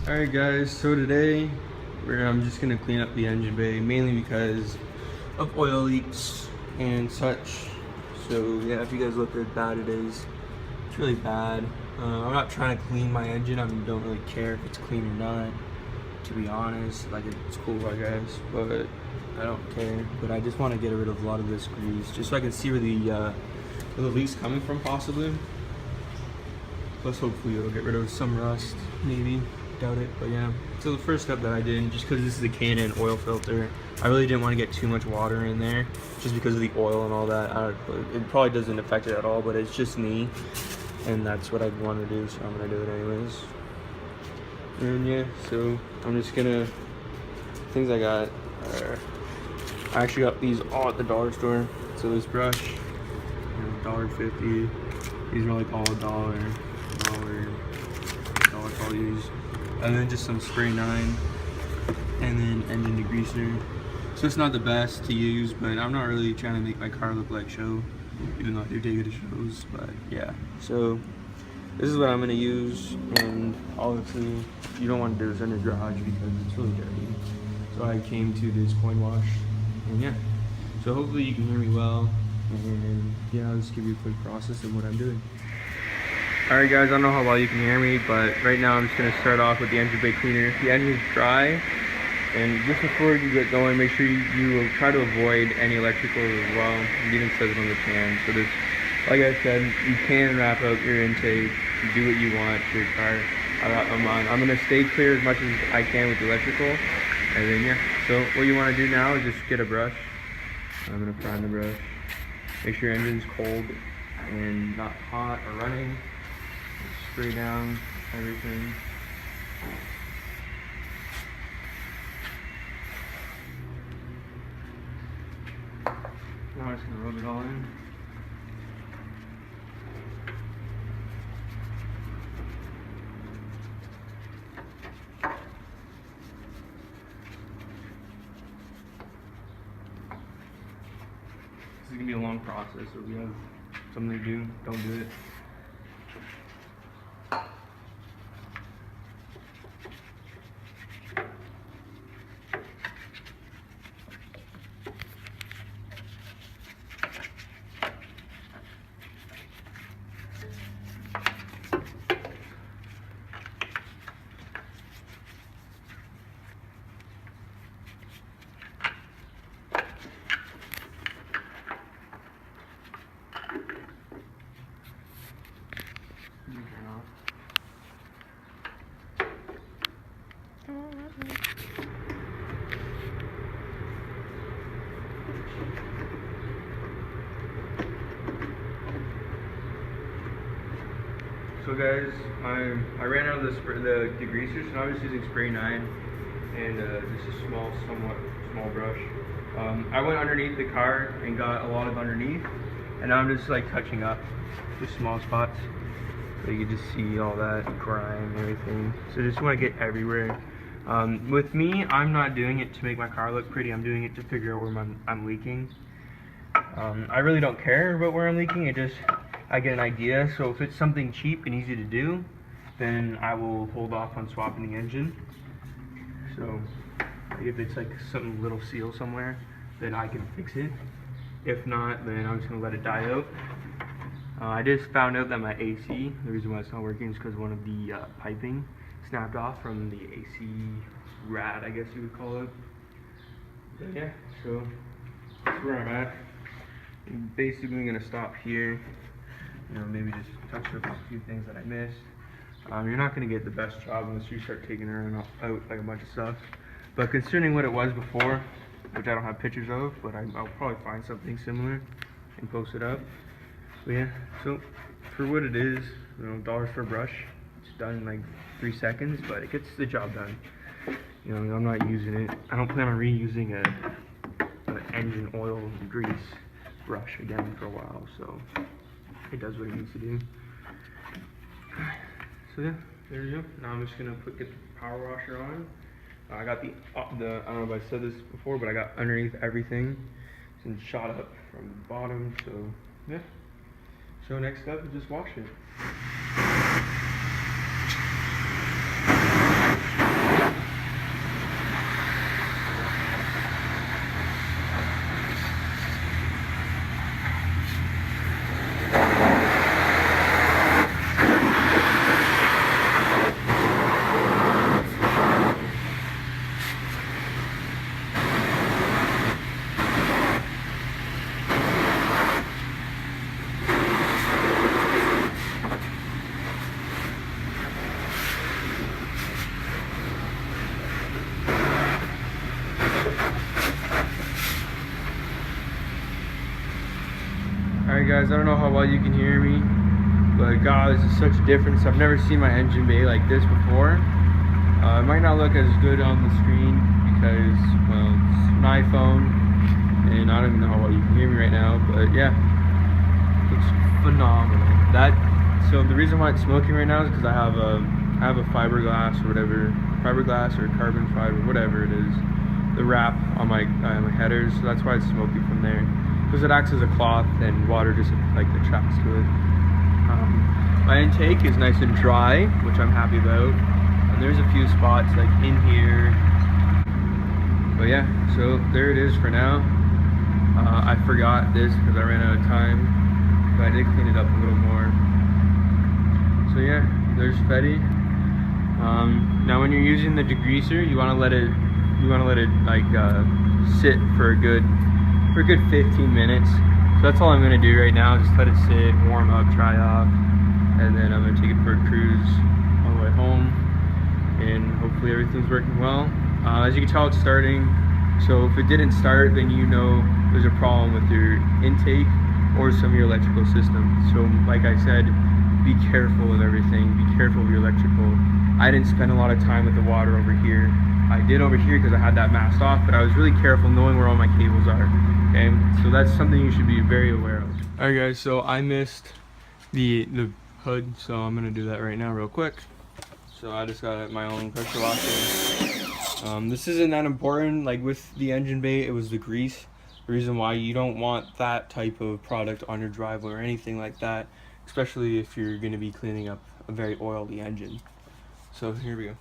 Alright guys, so today I'm just going to clean up the engine bay, mainly because of oil leaks and such. So yeah, if you guys look at how bad it is, it's really bad. I'm not trying to clean my engine. I don't really care if it's clean or not, to be honest. Like, it's cool, I guess, but I don't care. But I just want to get rid of a lot of this grease, just so I can see where the leak's coming from, possibly. Plus, hopefully it'll get rid of some rust, maybe. Doubt it, but yeah. So the first step that I did, just because this is a K&N oil filter, I really didn't want to get too much water in there, just because of the oil and all that. It probably doesn't affect it at all, but it's just me, and that's what I want to do, so I'm gonna do it anyways. And yeah, so I'm just gonna, things I got are, I actually got these all at the dollar store. So this brush, $1.50. These are like all $1. That's all I use. And then just some spray 9, and then engine degreaser. So it's not the best to use, but I'm not really trying to make my car look like show, even though I do take it to shows. But yeah, so this is what I'm gonna use, and obviously you don't want to do this in your garage because it's really dirty. So I came to this coin wash, and yeah. So hopefully you can hear me well, and yeah, I'll just give you a quick process of what I'm doing. Alright guys, I don't know how well you can hear me, but right now I'm just going to start off with the engine bay cleaner. The engine's dry, and just before you get going, make sure you try to avoid any electrical as well. It even says it on the can. So this, like I said, you can wrap up your intake, do what you want to your car. I'm going to stay clear as much as I can with the electrical, and then yeah. So what you want to do now is just get a brush. I'm going to prime the brush. Make sure your engine's cold and not hot or running. Spray down everything. Now I'm just gonna rub it all in. This is gonna be a long process, so if you have something to do, don't do it. So guys, I ran out of the degreaser, so now I'm just using spray 9 and just a somewhat small brush. I went underneath the car and got a lot of underneath, and now I'm just like touching up just small spots, so you can just see all that grime and everything. So just want to get everywhere. With me, I'm not doing it to make my car look pretty. I'm doing it to figure out where I'm leaking. I really don't care about where I'm leaking. I get an idea. So if it's something cheap and easy to do, then I will hold off on swapping the engine. So if it's like some little seal somewhere, then I can fix it. If not, then I'm just gonna let it die out. I just found out that my AC, the reason why it's not working is because one of the piping snapped off from the AC rad, I guess you would call it. But yeah, so that's where I'm at. I'm basically gonna stop here. Maybe just touch up a few things that I missed. You're not gonna get the best job unless you start taking around out like a bunch of stuff. But considering what it was before, which I don't have pictures of, but I'll probably find something similar and post it up. But yeah, so for what it is, $1 for a brush. It's done in like 3 seconds, but it gets the job done. I'm not using it. I don't plan on reusing an engine oil grease brush again for a while, so it does what it needs to do. So yeah, there you go. Now I'm just gonna get the power washer on. I got the I don't know if I said this before, but I got underneath everything and shot up from the bottom. So yeah. So next up is just wash it. Alright guys, I don't know how well you can hear me, but God, this is such a difference. I've never seen my engine bay like this before. It might not look as good on the screen because, well, it's an iPhone, and I don't even know how well you can hear me right now, but yeah, it's phenomenal. So the reason why it's smoking right now is because I have a fiberglass or whatever, fiberglass or carbon fiber, whatever it is, the wrap on my headers, so that's why it's smoky from there. Because it acts as a cloth and water just like attracts to it. My intake is nice and dry, which I'm happy about. And there's a few spots like in here. But yeah, so there it is for now. I forgot this because I ran out of time, but I did clean it up a little more. So yeah, there's Fetty. Now when you're using the degreaser, you want to let it like sit for a good 15 minutes. So that's all I'm gonna do right now. Just let it sit, warm up, dry off, and then I'm gonna take it for a cruise on the way home. And hopefully everything's working well. As you can tell, it's starting. So if it didn't start, then you know there's a problem with your intake or some of your electrical system. So like I said, be careful with everything. Be careful with your electrical. I didn't spend a lot of time with the water over here. I did over here because I had that masked off, but I was really careful knowing where all my cables are. Okay, so that's something you should be very aware of. All right guys, so I missed the hood, so I'm gonna do that right now real quick. So I just got my own pressure washer. This isn't that important. Like with the engine bay, it was the grease. The reason why you don't want that type of product on your driveway or anything like that, especially if you're gonna be cleaning up a very oily engine. So here we go.